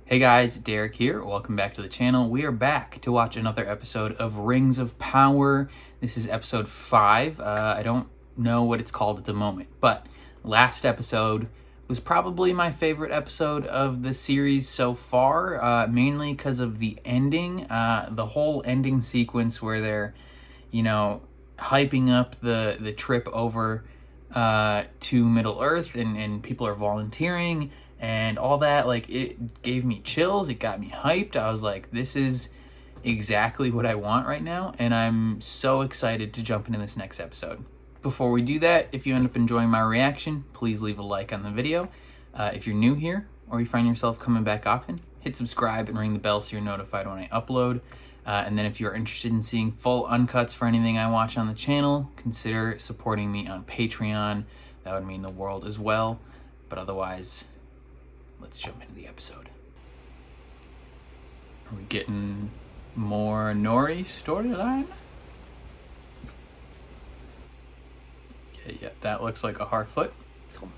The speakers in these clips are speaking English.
Hey guys, Derek here. Welcome back to the channel. We are back to watch another episode of Rings of Power. This is episode 5. I don't know what it's called at the moment, but last episode was probably my favorite episode of the series so far, mainly because of the ending. The whole ending sequence where they're, hyping up the trip over to Middle Earth and people are volunteering and all that. Like, it gave me chills. It got me hyped. I was like, this is exactly what I want right now, and I'm so excited to jump into this next episode. Before we do that, if you end up enjoying my reaction, please leave a like on the video. If you're new here or you find yourself coming back often, hit subscribe and ring the bell so you're notified when I upload. And then if you're interested in seeing full uncuts for anything I watch on the channel, consider supporting me on Patreon. That would mean the world as well. But otherwise, let's jump into the episode. Are we getting more Nori storyline? Okay, yeah, that looks like a Harfoot. Tom,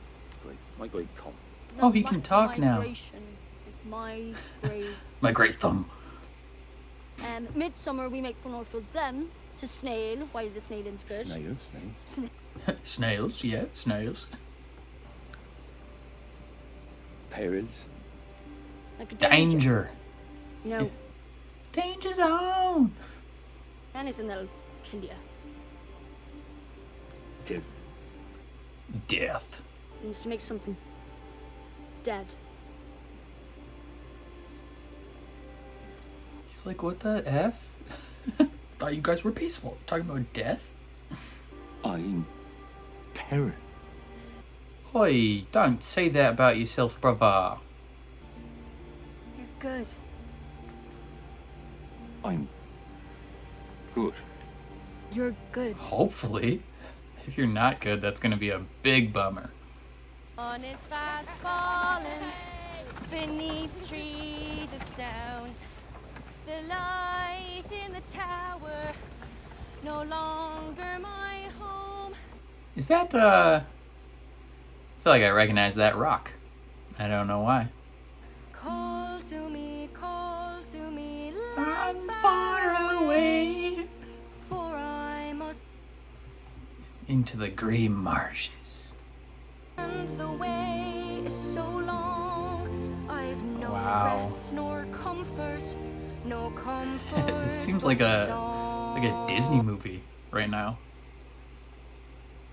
my great Tom. Oh, he can talk now. My great. My great thumb. Midsummer we make fun for them to snail while the snailing's good. Snails, yeah, snails. Perils. Like a Danger. You know, Danger zone. anything that'll kill you. Kill. Death. Means to make something dead. He's like, what the F? Thought you guys were peaceful. Talking about death? I'm peril. Oi, don't say that about yourself, brother. You're good. I'm good. You're good. Hopefully. If you're not good, that's gonna be a big bummer. On is fast falling beneath trees of stone. The light in the tower, no longer my home. Is that, I feel like I recognize that rock. I don't know why. Call to me, Lands far away. for I must Into the green marshes. and the way is so long. I've no Wow. rest nor comfort, no comfort. It seems like a Disney movie right now.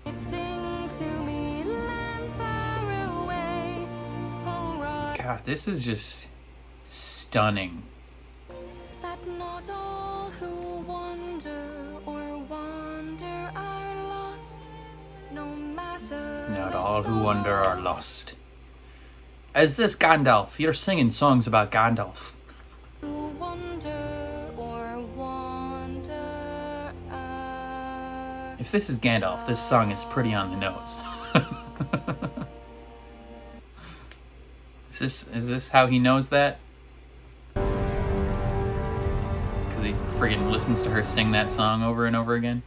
Sing to me, lands far away. Oh, right. God, this is just stunning. That not all who wander or wander are lost, no matter. Not the all who wander song. are lost. Is this Gandalf? You're singing songs about Gandalf. Who wander or wander are. If this is Gandalf, this song is pretty on the nose. Is this how he knows that? Because he friggin' listens to her sing that song over and over again?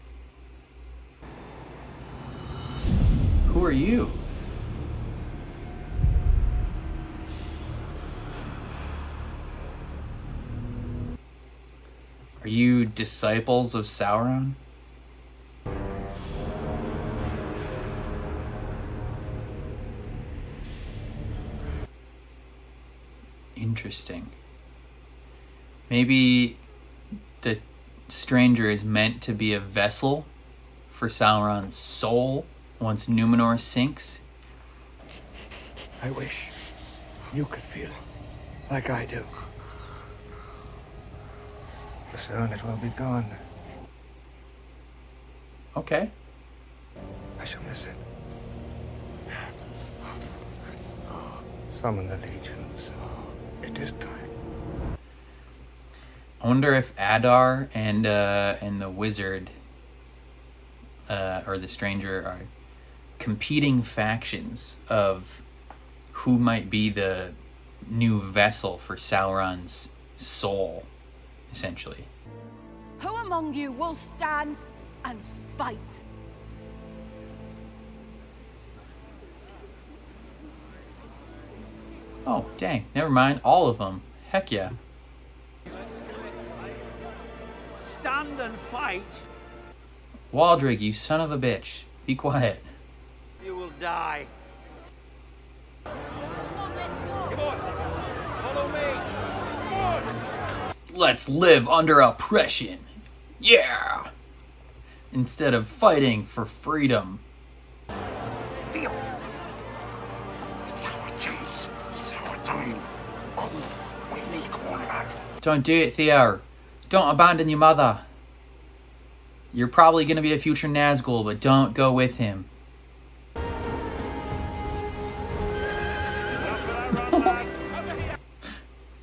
Who are you? Are you disciples of Sauron? Interesting. Maybe the stranger is meant to be a vessel for Sauron's soul once Numenor sinks. I wish you could feel like I do. Soon it will be gone. Okay. I shall miss it. Summon the legions. It is time. I wonder if Adar and the wizard or the stranger are competing factions of who might be the new vessel for Sauron's soul, essentially. Who among you will stand and fight? Oh, dang. Never mind. All of them. Heck yeah. Stand and fight, Waldrig, you son of a bitch. Be quiet. you will die. Let's live under oppression. Yeah! Instead of fighting for freedom. Deal. It's our chance. It's our time. Come with me, Conrad. Don't do it, Theo. Don't abandon your mother. You're probably going to be a future Nazgul, but don't go with him.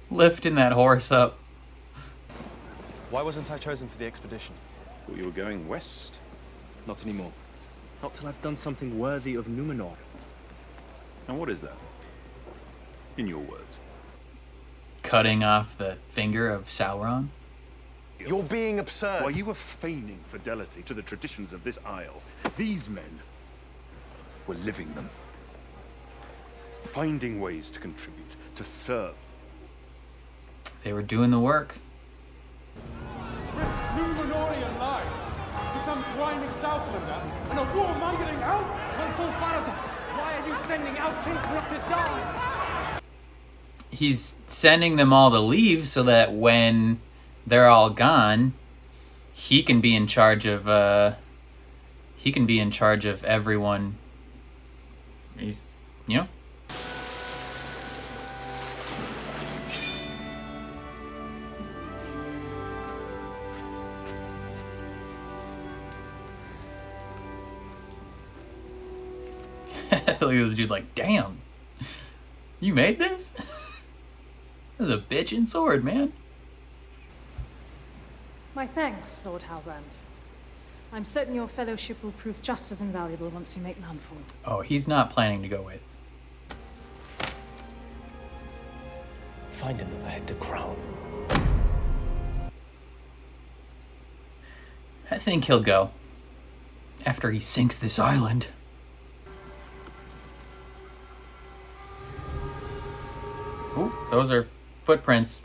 Lifting that horse up. Why wasn't I chosen for the expedition? Thought you were going west. Not anymore. Not till I've done something worthy of Numenor. And what is that? In your words. Cutting off the finger of Sauron. You're being absurd. While you were feigning fidelity to the traditions of this isle, these men were living them. Finding ways to contribute, to serve. They were doing the work. Risk Numenorian lives for some grinding Southlander and a warmongering elf? Why are you sending out Kingsley to die? He's sending them all to leave so that when they're all gone, he can be in charge of everyone. He's, you know. Look at this dude like, damn, you made this? This is a bitchin' sword, man. My thanks, Lord Halbrand. I'm certain your fellowship will prove just as invaluable once you make landfall. Oh, he's not planning to go with. Find another head to crown. I think he'll go. After he sinks this island. Ooh, those are footprints.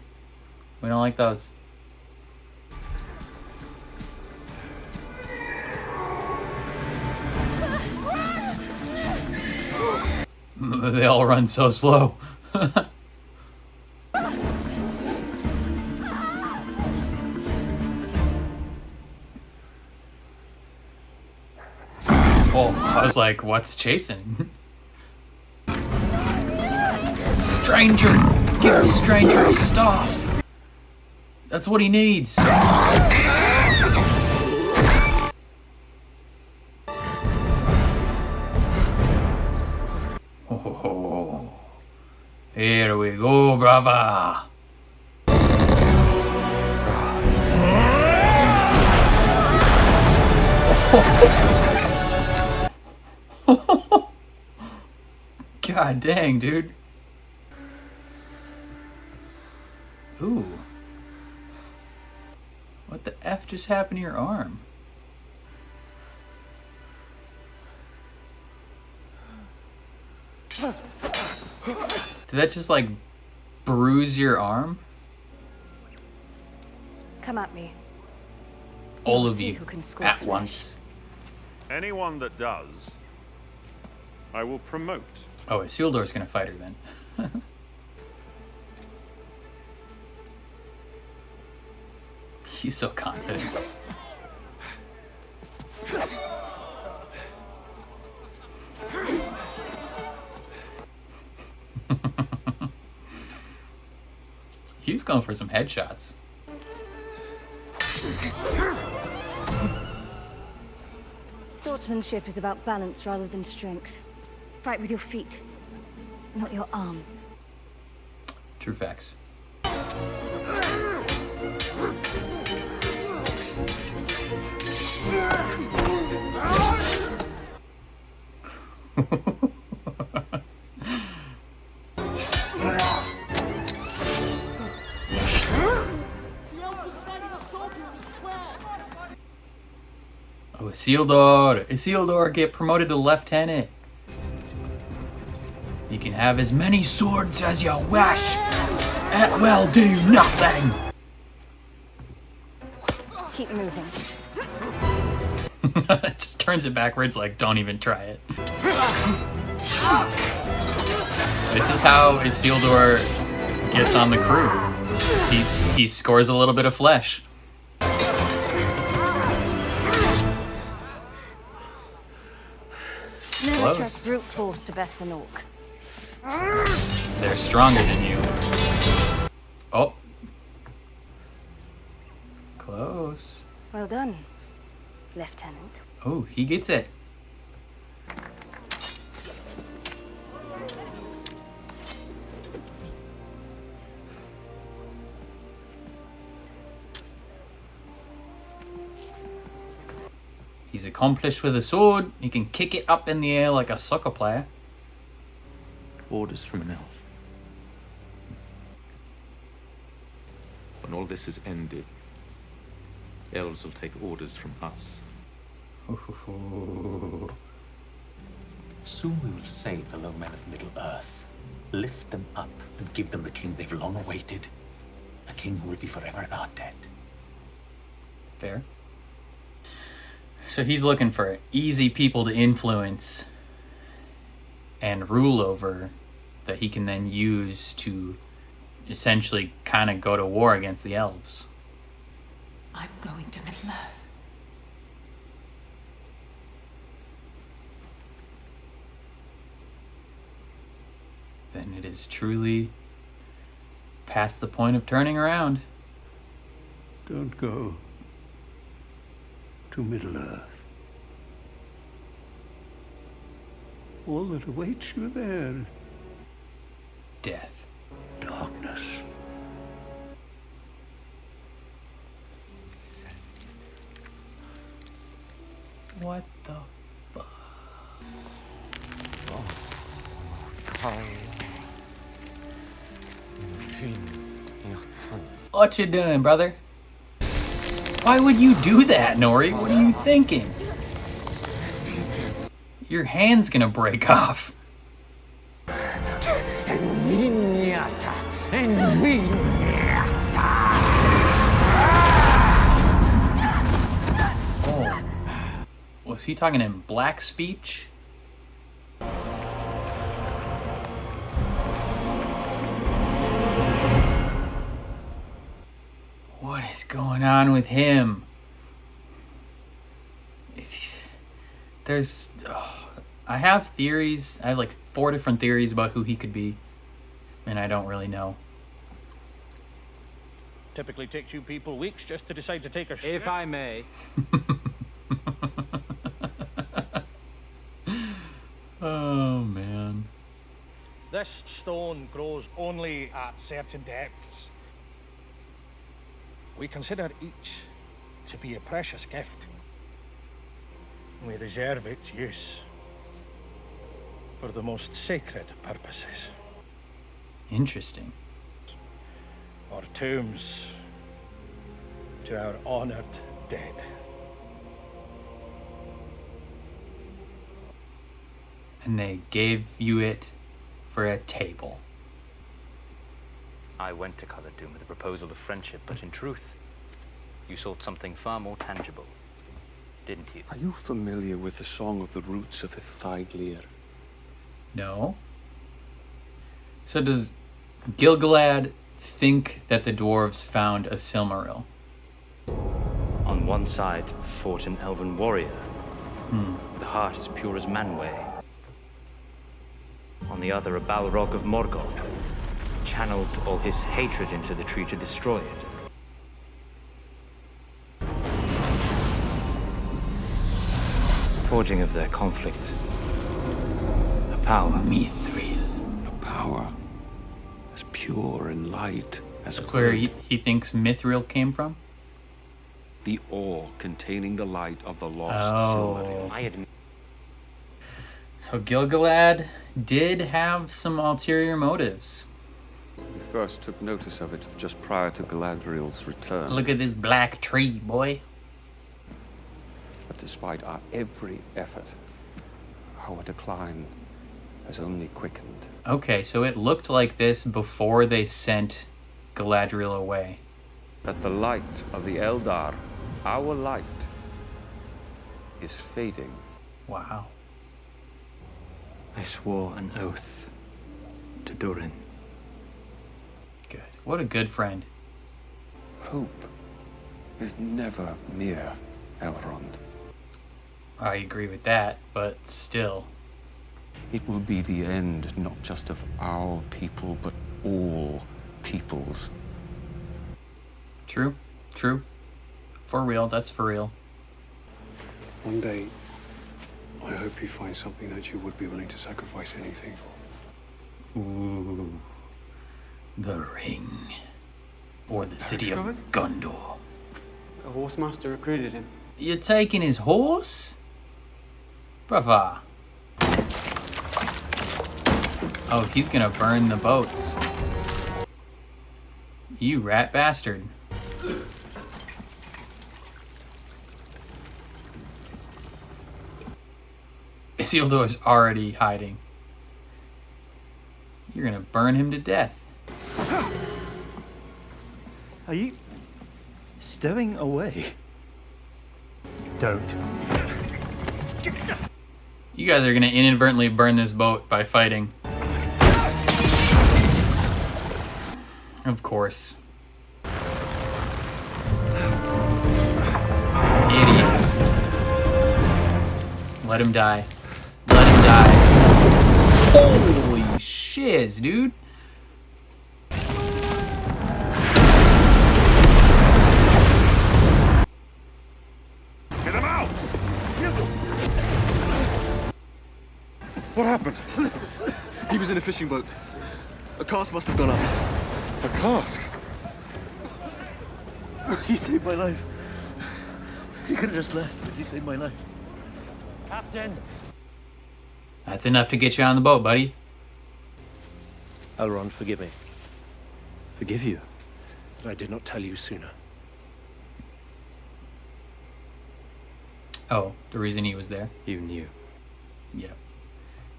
We don't like those. They all run so slow. Oh, I was like, what's chasing? Stranger! Give the stranger his stuff! That's what he needs. Oh, here we go, brava! God dang, dude. Ooh. What the F just happened to your arm? Did that just like bruise your arm? Come at me. All We'll of see you who can score at flesh. once. Anyone that does, I will promote. Oh, Isildur's gonna fight her then. He's so confident. He was going for some headshots. Swordsmanship is about balance rather than strength. Fight with your feet, not your arms. True facts. Oh, Isildur! Isildur, get promoted to lieutenant. You can have as many swords as you wish. It will do nothing. Keep moving. Just turns it backwards like, don't even try it. This is how Isildur gets on the crew. He scores a little bit of flesh. Never trust brute force to best an orc. They're stronger than you. Oh. Close. Well done, Lieutenant. Oh, he gets it. He's accomplished with a sword. He can kick it up in the air like a soccer player. Orders from an elf. When all this is ended, elves will take orders from us. Soon we will save the low men of Middle-earth, lift them up, and give them the king they've long awaited. A king who will be forever in our debt. Fair. So he's looking for easy people to influence and rule over that he can then use to essentially kind of go to war against the elves. I'm going to Middle-earth. Then it is truly past the point of turning around. Don't go to Middle-earth. All that awaits you there. Death. Darkness. What the fuck? What you doing, brother? Why would you do that, Nori? What are you thinking? Your hand's gonna break off. Oh. Was he talking in black speech? What is going on with him? I have theories. I have like 4 different theories about who he could be, and I don't really know. Typically takes you people weeks just to decide to take a shit. If I may. Oh, man. This stone grows only at certain depths. We consider each to be a precious gift. We reserve its use for the most sacred purposes. Interesting. Our tombs to our honored dead. And they gave you it for a table. I went to Khazad-dûm with a proposal of friendship, but in truth, you sought something far more tangible, didn't you? Are you familiar with the Song of the Roots of Ithaglir? No. So does Gil-galad think that the dwarves found a Silmaril? On one side fought an elven warrior. The heart as pure as Manwë. On the other, a Balrog of Morgoth channeled all his hatred into the tree to destroy it. Forging of their conflict. A power. Mithril. A power as pure and light as That's gold. where he thinks Mithril came from? The ore containing the light of the lost Oh. Silmaril. I admit. So Gil-galad did have some ulterior motives. We first took notice of it just prior to Galadriel's return. Look at this black tree, boy. But despite our every effort, our decline has only quickened. Okay, so it looked like this before they sent Galadriel away. That the light of the Eldar, our light, is fading. Wow. I swore an oath to Durin. Good. What a good friend. Hope is never near Elrond. I agree with that, but still. It will be the end not just of our people, but all peoples. True. True. For real. That's for real. One day, I hope you find something that you would be willing to sacrifice anything for. Ooh. The ring. Or the city of Gondor. A horsemaster recruited him. You're taking his horse? Brother. Oh, he's gonna burn the boats. You rat bastard. Isildur's already hiding. You're gonna burn him to death. Are you stowing away? Don't. You guys are gonna inadvertently burn this boat by fighting. Of course. Idiots. Let him die. Let him die. Holy shiz, dude. Get him out! What happened? He was in a fishing boat. A cask must have gone up. A cask? He saved my life. He could have just left, but he saved my life. Captain! That's enough to get you on the boat, buddy. Elrond, forgive me. Forgive you that I did not tell you sooner. Oh, the reason he was there? You knew. Yeah.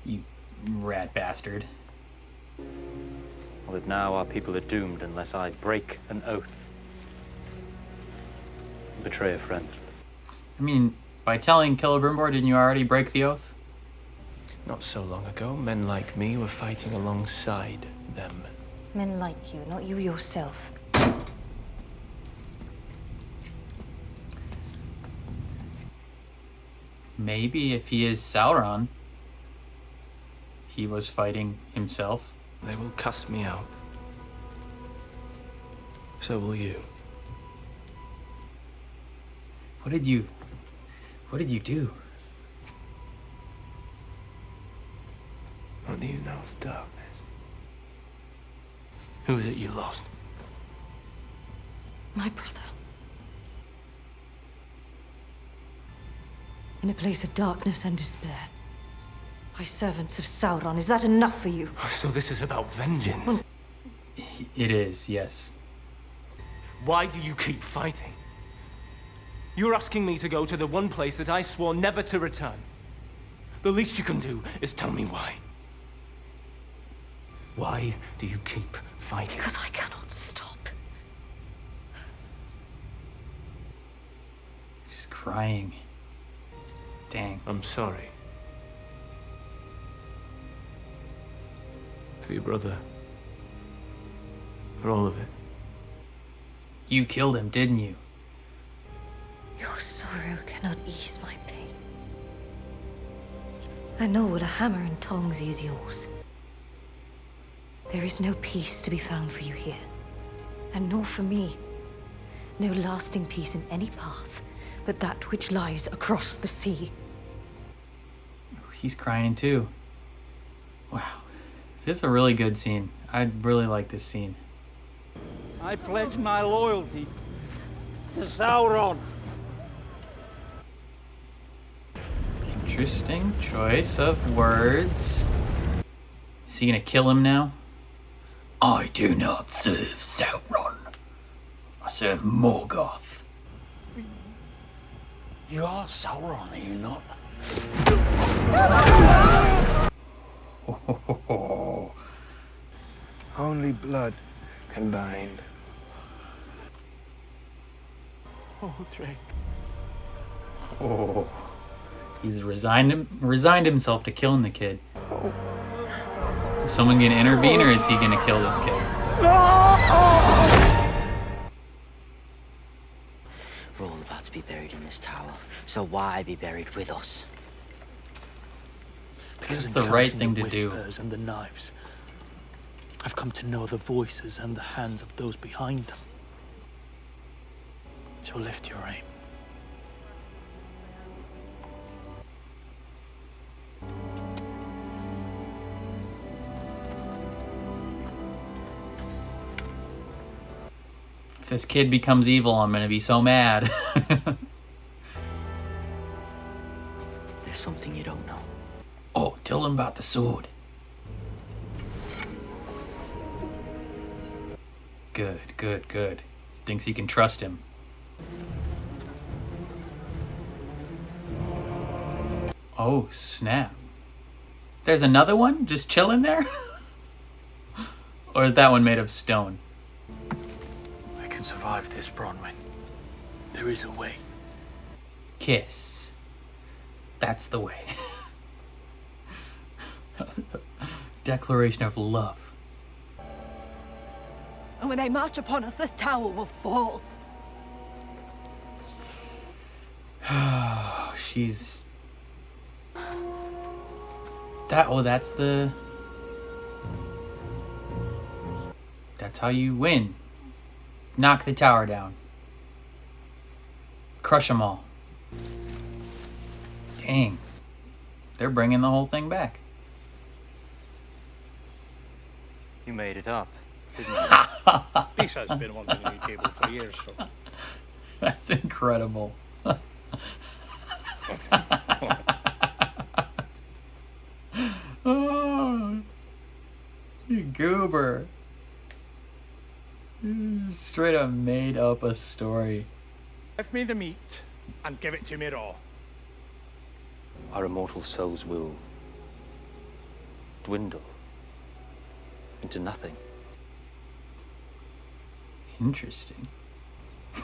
You rat bastard. Well, that now our people are doomed unless I break an oath. Betray a friend. I mean, by telling Celebrimbor, didn't you already break the oath? Not so long ago, men like me were fighting alongside them. Men like you, not you yourself. Maybe if he is Sauron, he was fighting himself. They will cast me out. So will you. What did you do? What do you know of darkness? Who is it you lost? My brother. In a place of darkness and despair. By servants of Sauron. Is that enough for you? So this is about vengeance? It is, yes. Why do you keep fighting? You're asking me to go to the one place that I swore never to return. The least you can do is tell me why. Why do you keep fighting? Because I cannot stop. She's crying. Dang. I'm sorry. To your brother. For all of it. You killed him, didn't you? Your sorrow cannot ease my pain. I know what a hammer and tongs is yours. There is no peace to be found for you here. And nor for me. No lasting peace in any path, but that which lies across the sea. He's crying too. Wow. This is a really good scene. I really like this scene. I pledge my loyalty to Sauron. Interesting choice of words. Is he gonna kill him now? I do not serve Sauron. I serve Morgoth. You are Sauron, are you not? Only blood can bind. Oh, Drake. Oh, he's resigned himself to killing the kid. Is someone gonna intervene, or is he gonna kill this kid? We're all about to be buried in this tower, so why be buried with us? This is the right thing to do. Whispers and the knives. I've come to know the voices and the hands of those behind them. So lift your aim. If this kid becomes evil, I'm gonna be so mad. There's something you don't know. Oh, tell him about the sword. Good, good, good. Thinks he can trust him. Oh, snap. There's another one just chilling there? Or is that one made of stone? I can survive this, Bronwyn. There is a way. Kiss. That's the way. Declaration of love. And when they march upon us, this tower will fall. She's... that's the... That's how you win. Knock the tower down. Crush them all. Dang. They're bringing the whole thing back. You made it up, didn't you? This has been on the new table for years, so. That's incredible. Oh, you goober. You straight up made up a story. Give me the meat and give it to me raw. Our immortal souls will dwindle into nothing. Interesting. So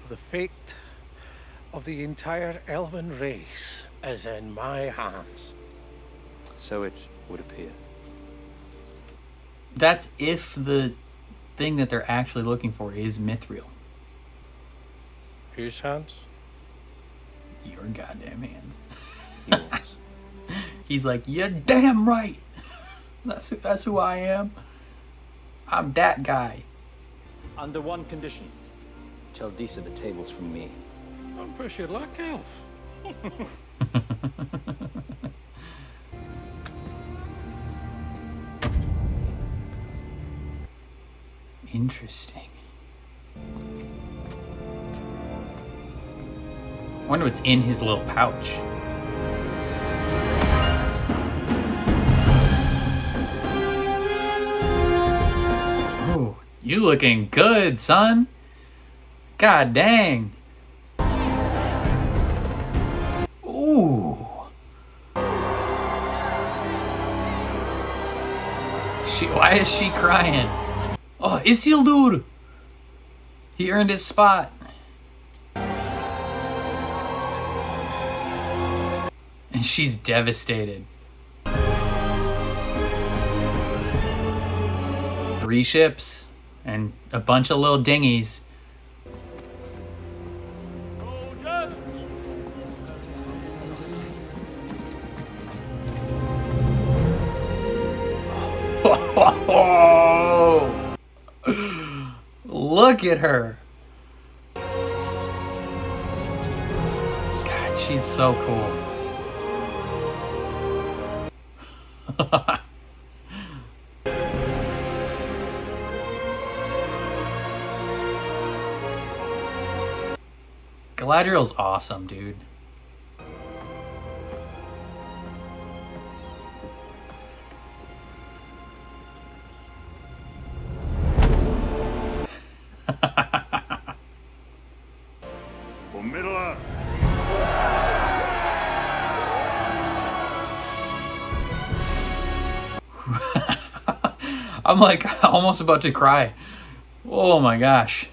the fate of the entire elven race is in my hands. So it would appear. That's if the thing that they're actually looking for is mithril. Whose hands? Your goddamn hands. Yours. He's like, you're damn right. That's who I am. I'm that guy. Under one condition. Tell Disa the table's from me. Don't push your luck, Elf. Interesting. I wonder what's in his little pouch. Ooh, you looking good, son. God dang. Ooh. Why is she crying? Oh, Isildur! He earned his spot. And she's devastated. 3 ships and a bunch of little dinghies. Oh, look at her. God, she's so cool. Galadriel's awesome, dude. For Middle Earth. I'm like almost about to cry. Oh my gosh.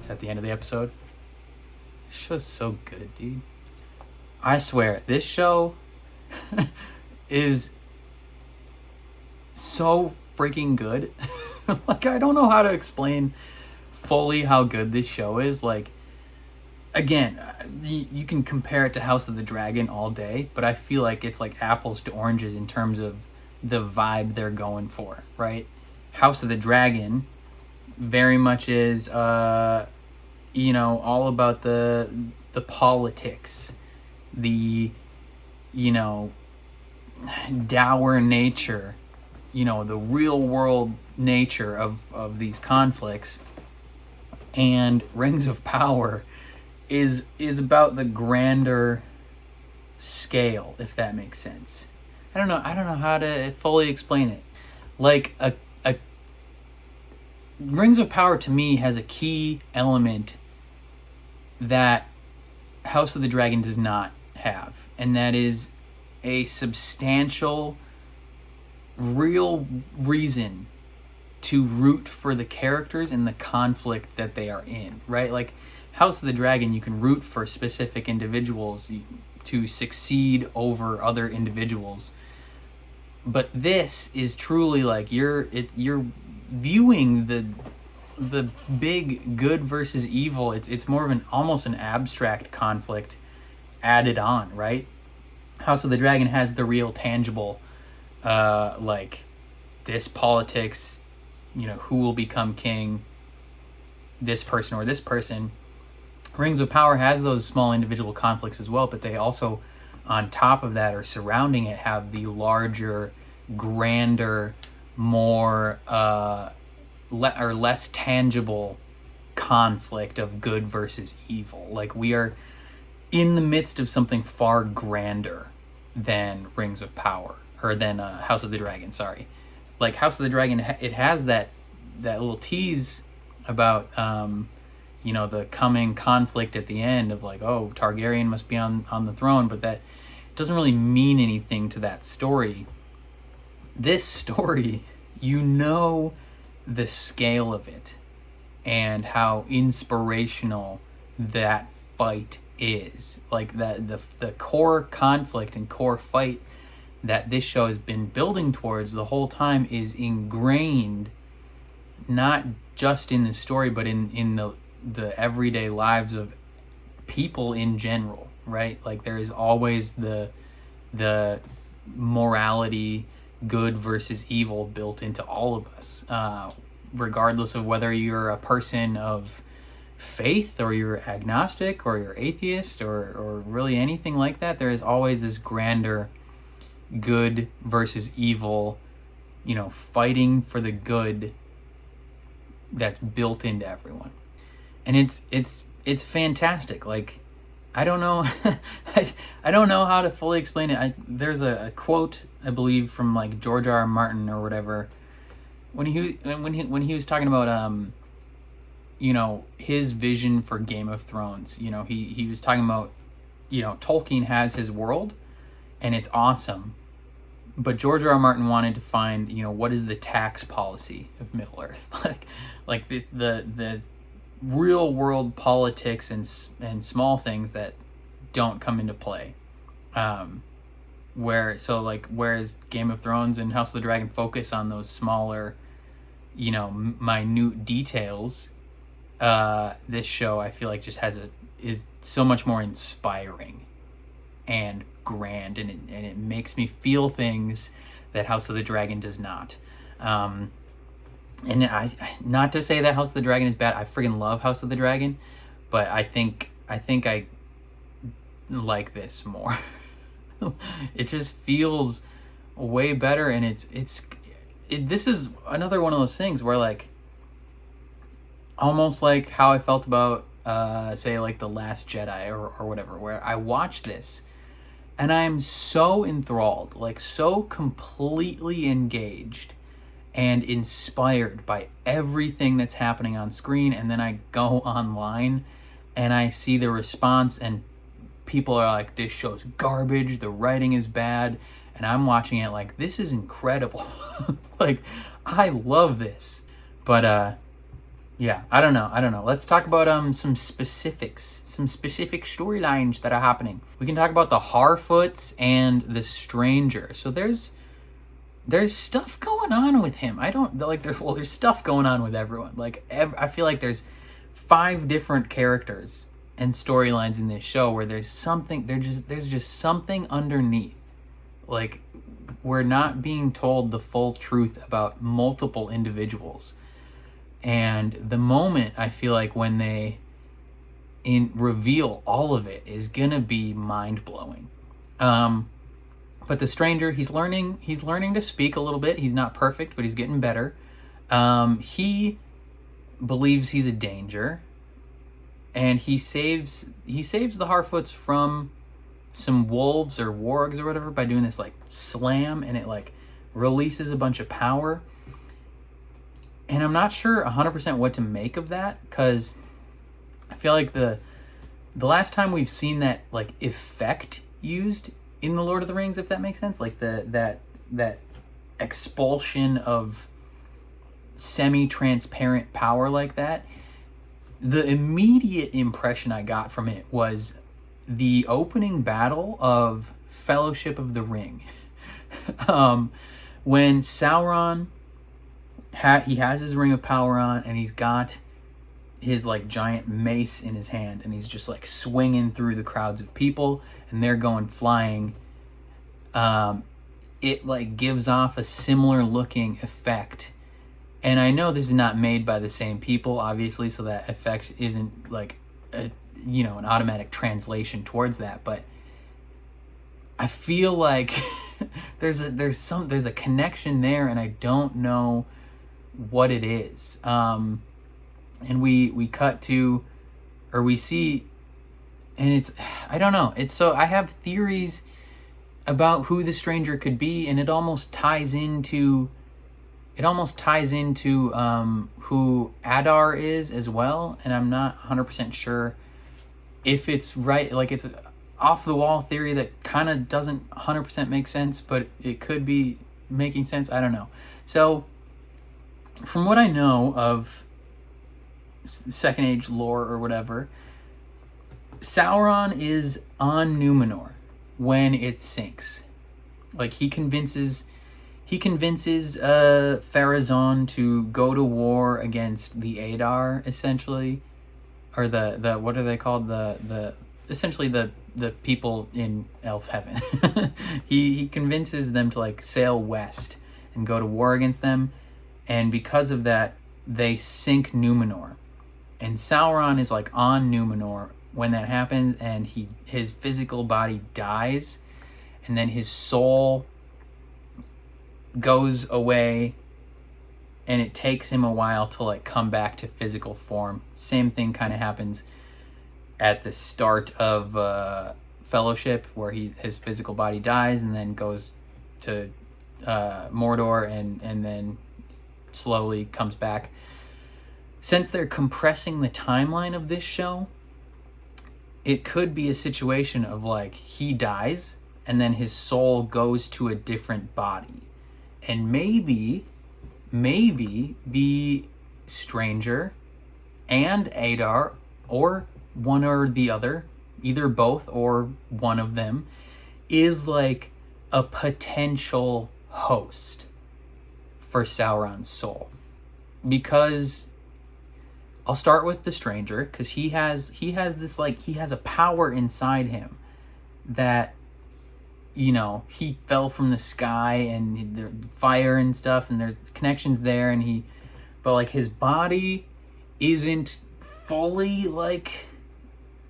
Is that the end of the episode? This show's so good, dude. I swear, this show is so freaking good. Like, I don't know how to explain fully how good this show is. Like, again, you can compare it to House of the Dragon all day, but I feel like it's like apples to oranges in terms of the vibe they're going for, right? House of the Dragon very much is, you know, all about the politics, the, you know, dour nature, you know, the real world nature of these conflicts. And Rings of Power is about the grander scale, if that makes sense. I don't know how to fully explain it. Like a Rings of Power to me has a key element that House of the Dragon does not have, and that is a substantial, real reason to root for the characters and the conflict that they are in, right? Like House of the Dragon, you can root for specific individuals to succeed over other individuals, but this is truly like you're viewing the big good versus evil. It's more of almost an abstract conflict added on, right? House of the Dragon has the real tangible, like this politics, you know, who will become king, this person or this person. Rings of Power has those small individual conflicts as well, but they also, on top of that or surrounding it, have the larger, grander, more or less tangible conflict of good versus evil. Like, we are in the midst of something far grander than Rings of Power, or than House of the Dragon, sorry. Like House of the Dragon, it has that little tease about you know, the coming conflict at the end of like, oh, Targaryen must be on the throne, but that doesn't really mean anything to that story. This story, you know the scale of it and how inspirational that fight is. Like the core conflict and core fight that this show has been building towards the whole time is ingrained not just in the story, but in the everyday lives of people in general, right? Like there is always the morality, good versus evil, built into all of us, regardless of whether you're a person of faith or you're agnostic or you're atheist or really anything like that. There is always this grander good versus evil, you know, fighting for the good that's built into everyone. And it's fantastic. Like, I don't know I don't know how to fully explain it. There's a quote, I believe, from like George R. R. Martin or whatever, when he was talking about you know, his vision for Game of Thrones. You know, he was talking about, you know, Tolkien has his world and it's awesome, but George R. R. Martin wanted to find, you know, what is the tax policy of Middle Earth, like the real world politics and small things that don't come into play. Whereas Game of Thrones and House of the Dragon focus on those smaller, you know, minute details, this show, I feel like, just is so much more inspiring and grand, and it makes me feel things that House of the Dragon does not. And I, not to say that House of the Dragon is bad. I freaking love House of the Dragon, but I think I like this more. It just feels way better, and this is another one of those things where, like, almost like how I felt about say like The Last Jedi or whatever, where I watched this and I'm so enthralled, like so completely engaged, and inspired by everything that's happening on screen, and then I go online and I see the response, and people are like, this show's garbage, the writing is bad, and I'm watching it like, this is incredible. Like, I love this. But yeah, I don't know. Let's talk about some specifics, some specific storylines that are happening. We can talk about the Harfoots and the Stranger. So there's stuff going on with him. I don't like there's stuff going on with everyone. Like I feel like there's 5 different characters and storylines in this show where there's just something underneath. Like, we're not being told the full truth about multiple individuals. And the moment, I feel like, when they reveal all of it is gonna be mind-blowing. But the Stranger, he's learning to speak a little bit. He's not perfect, but he's getting better. He believes he's a danger, and he saves the Harfoots from some wolves or wargs or whatever by doing this like slam, and it like releases a bunch of power. And I'm not sure 100% what to make of that, because I feel like the last time we've seen that like effect used in the Lord of the Rings, if that makes sense, like that expulsion of semi-transparent power like that, the immediate impression I got from it was the opening battle of Fellowship of the Ring. When Sauron he has his ring of power on, and he's got his like giant mace in his hand, and he's just like swinging through the crowds of people, and they're going flying. It like gives off a similar looking effect, and I know this is not made by the same people, obviously, so that effect isn't like an automatic translation towards that, but I feel like there's a connection there, and I don't know what it is. And we cut to, or we see, and it's, I don't know, it's so, I have theories about who the Stranger could be, and it almost ties into who Adar is as well, and I'm not 100% sure if it's right. Like, it's off the wall theory that kind of doesn't 100% make sense, but it could be making sense. I don't know. So from what I know of Second Age lore or whatever, Sauron is on Numenor when it sinks. Like, he convinces Pharazôn to go to war against the Adar, essentially, or the what are they called, the essentially the people in elf heaven. he convinces them to like sail west and go to war against them, and because of that they sink Numenor, and Sauron is like on Numenor when that happens, and his physical body dies, and then his soul goes away, and it takes him a while to like come back to physical form. Same thing kind of happens at the start of Fellowship, where his physical body dies and then goes to Mordor and then slowly comes back. Since they're compressing the timeline of this show, it could be a situation of like he dies and then his soul goes to a different body, and maybe the Stranger and Adar, or one or the other, either both or one of them, is like a potential host for Sauron's soul. Because I'll start with the Stranger, because he has this like, he has a power inside him that, he fell from the sky, and the fire and stuff, and there's connections there, and but like his body isn't fully like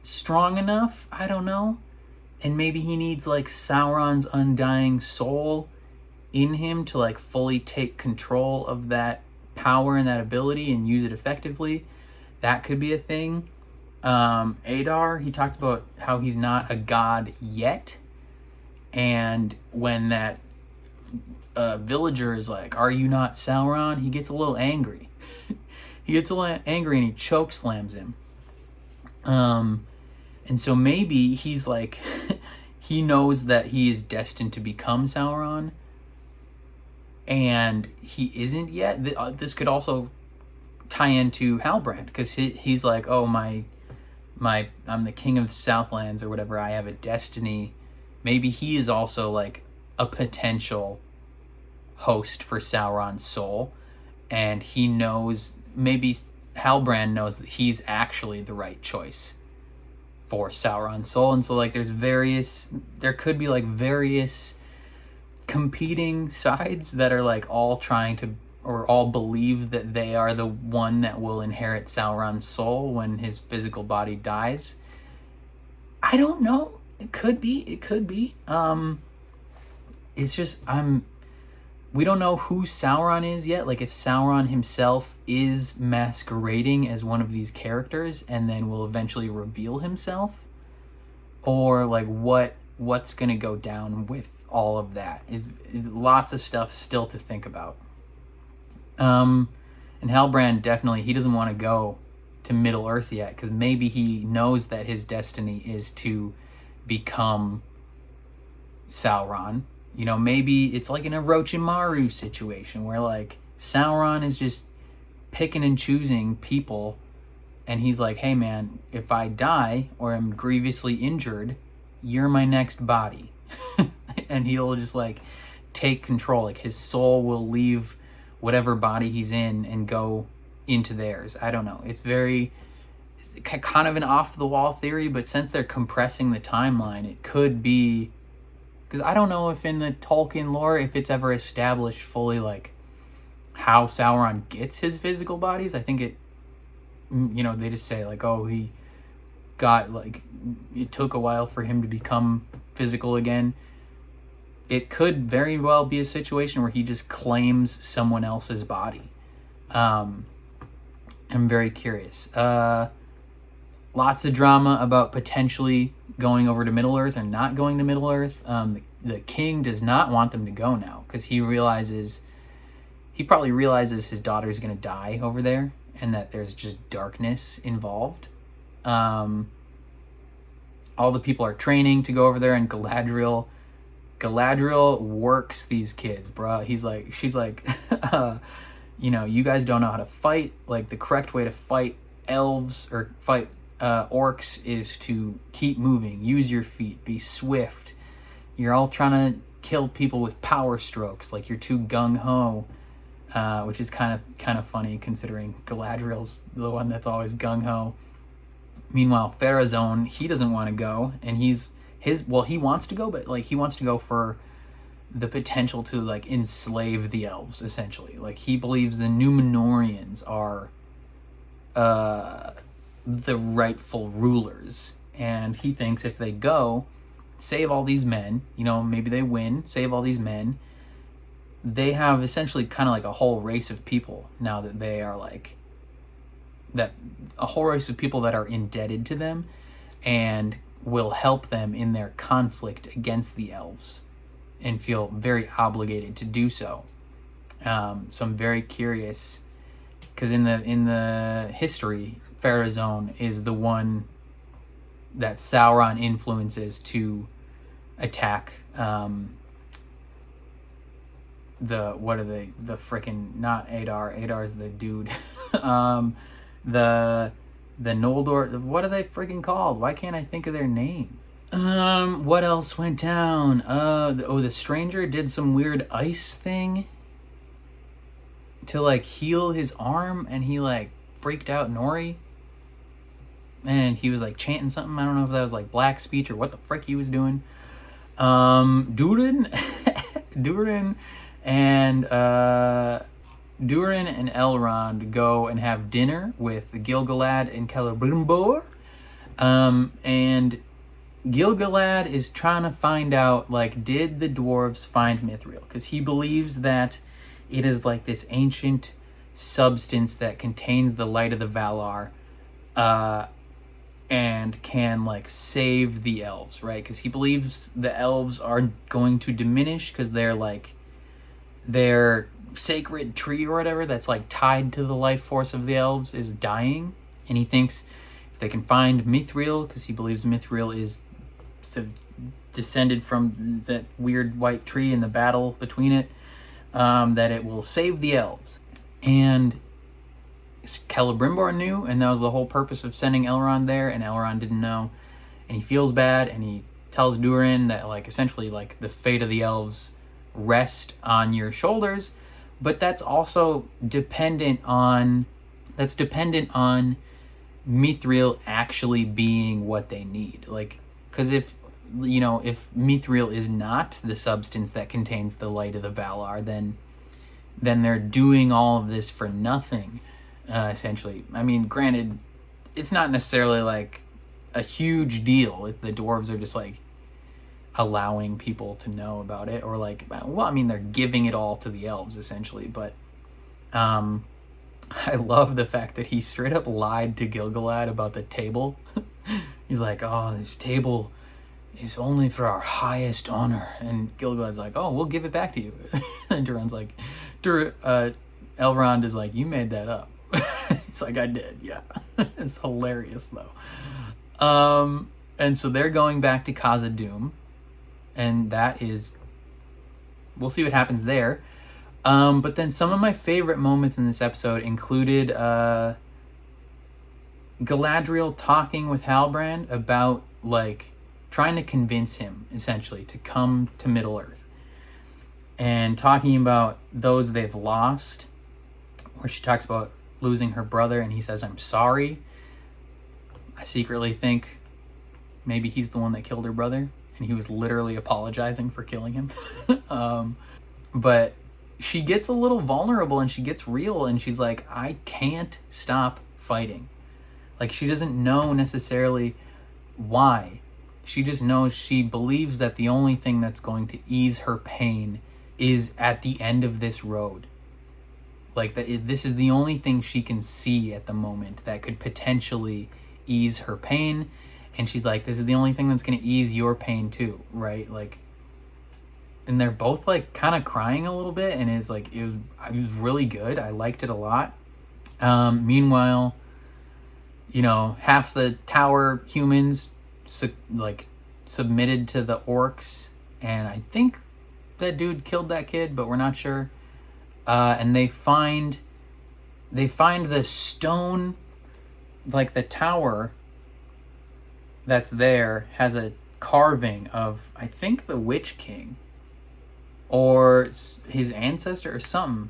strong enough, I don't know, and maybe he needs like Sauron's undying soul in him to like fully take control of that power and that ability and use it effectively. That could be a thing. Adar, he talked about how he's not a god yet, and when that villager is like, "Are you not Sauron?" He gets a little angry. He gets a little angry and he choke slams him. And so maybe he's like, he knows that he is destined to become Sauron, and he isn't yet. This could also tie into Halbrand, because he's like, oh, I'm the king of the Southlands or whatever. I have a destiny. Maybe he is also like a potential host for Sauron's soul, and he knows, maybe Halbrand knows that he's actually the right choice for Sauron's soul. And so like there could be like various competing sides that are like all trying to, or all believe that they are the one that will inherit Sauron's soul when his physical body dies. I don't know. It could be. It's just, we don't know who Sauron is yet. Like if Sauron himself is masquerading as one of these characters and then will eventually reveal himself, or like what's gonna go down with all of that is lots of stuff still to think about. And Halbrand definitely, he doesn't want to go to Middle Earth yet, because maybe he knows that his destiny is to become Sauron. You know, maybe it's like an Orochimaru situation where like Sauron is just picking and choosing people, and he's like, hey man, if I die or am grievously injured, you're my next body. And he'll just like take control. Like his soul will leave whatever body he's in and go into theirs. I don't know. It's kind of an off-the-wall theory, but since they're compressing the timeline, it could be, because I don't know if in the Tolkien lore, if it's ever established fully like how Sauron gets his physical bodies. I think it, you know, they just say like, oh, he got like, it took a while for him to become physical again. It could very well be a situation where he just claims someone else's body. I'm very curious. Lots of drama about potentially going over to Middle-earth and not going to Middle-earth. The king does not want them to go now, because he probably realizes his daughter's going to die over there and that there's just darkness involved. All the people are training to go over there, and Galadriel works these kids, bruh. She's like, you know, you guys don't know how to fight. Like the correct way to fight elves or fight orcs is to keep moving, use your feet, be swift. You're all trying to kill people with power strokes, like you're too gung-ho, which is kind of funny considering Galadriel's the one that's always gung-ho. Meanwhile, Pharazôn, he doesn't want to go, and he wants to go, but like he wants to go for the potential to like enslave the elves, essentially. Like he believes the Númenóreans are the rightful rulers, and he thinks if they go, save all these men, you know, maybe they win, save all these men, they have essentially kind of like a whole race of people now that they are like, that a whole race of people that are indebted to them and will help them in their conflict against the elves and feel very obligated to do so. So I'm very curious, because in the history, Pharazôn is the one that Sauron influences to attack the frickin', not Adar. Adar's the dude. The Noldor, what are they freaking called? Why can't I think of their name? What else went down? The stranger did some weird ice thing to like heal his arm, and he like freaked out Nori. And he was like chanting something. I don't know if that was like black speech or what the frick he was doing. Durin and Elrond go and have dinner with Gil-galad and Celebrimbor. And Gil-galad is trying to find out, like, did the dwarves find Mithril? Because he believes that it is like this ancient substance that contains the light of the Valar, and can like save the elves, right? Because he believes the elves are going to diminish because they're like their sacred tree or whatever that's like tied to the life force of the elves is dying, and he thinks if they can find Mithril, because he believes Mithril is descended from that weird white tree in the battle between it, that it will save the elves. And Celebrimbor knew, and that was the whole purpose of sending Elrond there, and Elrond didn't know, and he feels bad, and he tells Durin that like essentially like the fate of the elves rest on your shoulders, but that's also dependent on Mithril actually being what they need. Like, because if Mithril is not the substance that contains the light of the Valar, then they're doing all of this for nothing, essentially. I mean, granted, it's not necessarily like a huge deal. The dwarves are just like allowing people to know about it, or like, well, I mean, they're giving it all to the elves essentially. But I love the fact that he straight up lied to Gil-galad about the table. He's like, oh, this table is only for our highest honor, and Gil-galad's like, oh, we'll give it back to you. And Durin's like, Elrond is like, you made that up. He's like, I did, yeah. It's hilarious though. And so they're going back to Khazad-dûm, and that is, we'll see what happens there. But then some of my favorite moments in this episode included Galadriel talking with Halbrand about like trying to convince him essentially to come to Middle-earth, and talking about those they've lost, where she talks about losing her brother and he says, I'm sorry. I secretly think maybe he's the one that killed her brother, and he was literally apologizing for killing him. But she gets a little vulnerable and she gets real, and she's like, I can't stop fighting. Like, she doesn't know necessarily why. She just knows, she believes that the only thing that's going to ease her pain is at the end of this road. Like, this is the only thing she can see at the moment that could potentially ease her pain. And she's like, this is the only thing that's going to ease your pain too, right? Like, and they're both like kind of crying a little bit, and it was really good. I liked it a lot. Meanwhile, half the tower humans submitted to the orcs, and I think that dude killed that kid, but we're not sure. And they find the stone, like the tower that's there has a carving of, I think, the Witch King or his ancestor or something.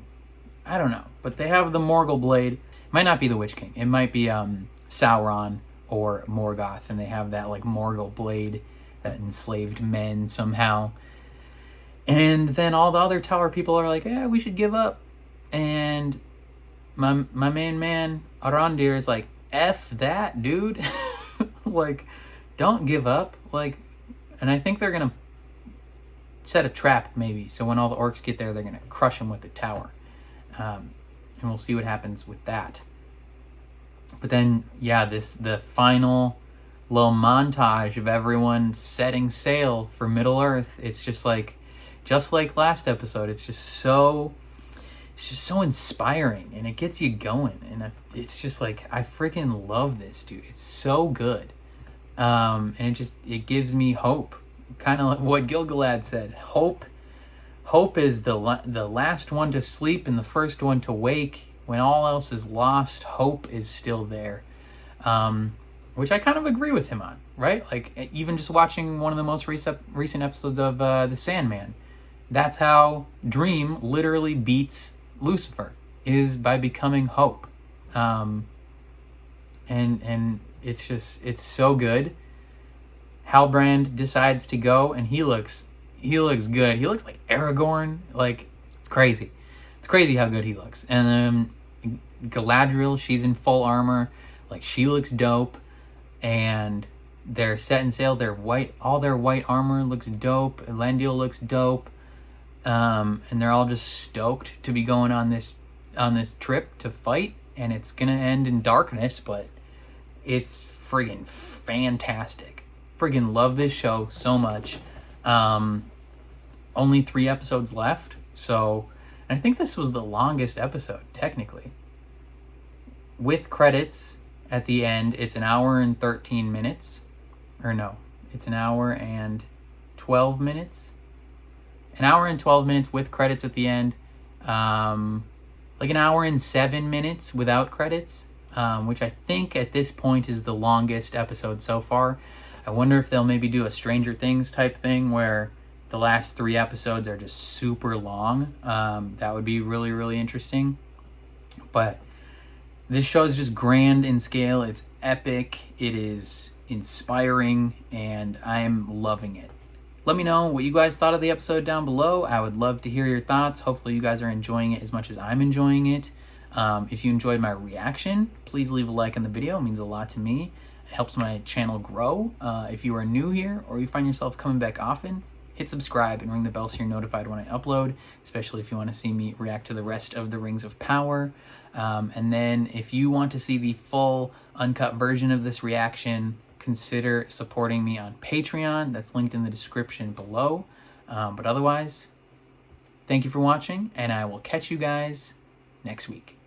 I don't know, but they have the Morgul blade. It might not be the Witch King. It might be Sauron or Morgoth, and they have that like Morgul blade that enslaved men somehow. And then all the other tower people are like, yeah, we should give up. And my main man Arondir is like, F that, dude. Like, don't give up. Like, and I think they're gonna set a trap maybe, so when all the orcs get there, they're gonna crush them with the tower. And we'll see what happens with that. But then, yeah, the final little montage of everyone setting sail for Middle-earth. It's just like last episode. It's just so inspiring, and it gets you going. And it's just like, I freaking love this, dude. It's so good. And it gives me hope. Kind of like what Gil-galad said. Hope is the last one to sleep and the first one to wake. When all else is lost, hope is still there. Which I kind of agree with him on, right? Like, even just watching one of the most recent episodes of The Sandman, that's how Dream literally beats Lucifer, is by becoming hope. And it's so good. Halbrand decides to go, and he looks good. He looks like Aragorn. Like, it's crazy. It's crazy how good he looks. And then Galadriel, she's in full armor. Like, she looks dope. And they're setting sail. They're white. All their white armor looks dope. Elendil looks dope. And they're all just stoked to be going on this trip to fight. And it's gonna end in darkness, but it's friggin' fantastic. Friggin' love this show so much. Only 3 episodes left, so And I think this was the longest episode, technically. With credits at the end, it's an hour and 13 minutes. Or no, it's an hour and 12 minutes. An hour and 12 minutes with credits at the end. Like an hour and 7 minutes without credits, which I think at this point is the longest episode so far. I wonder if they'll maybe do a Stranger Things type thing where the last 3 episodes are just super long. That would be really, really interesting. But this show is just grand in scale. It's epic. It is inspiring, and I am loving it. Let me know what you guys thought of the episode down below. I would love to hear your thoughts. Hopefully you guys are enjoying it as much as I'm enjoying it. If you enjoyed my reaction, please leave a like on the video. It means a lot to me. It helps my channel grow. If you are new here or you find yourself coming back often, hit subscribe and ring the bell so you're notified when I upload, especially if you want to see me react to the rest of the Rings of Power. And then if you want to see the full uncut version of this reaction, consider supporting me on Patreon. That's linked in the description below. But otherwise, thank you for watching, and I will catch you guys next week.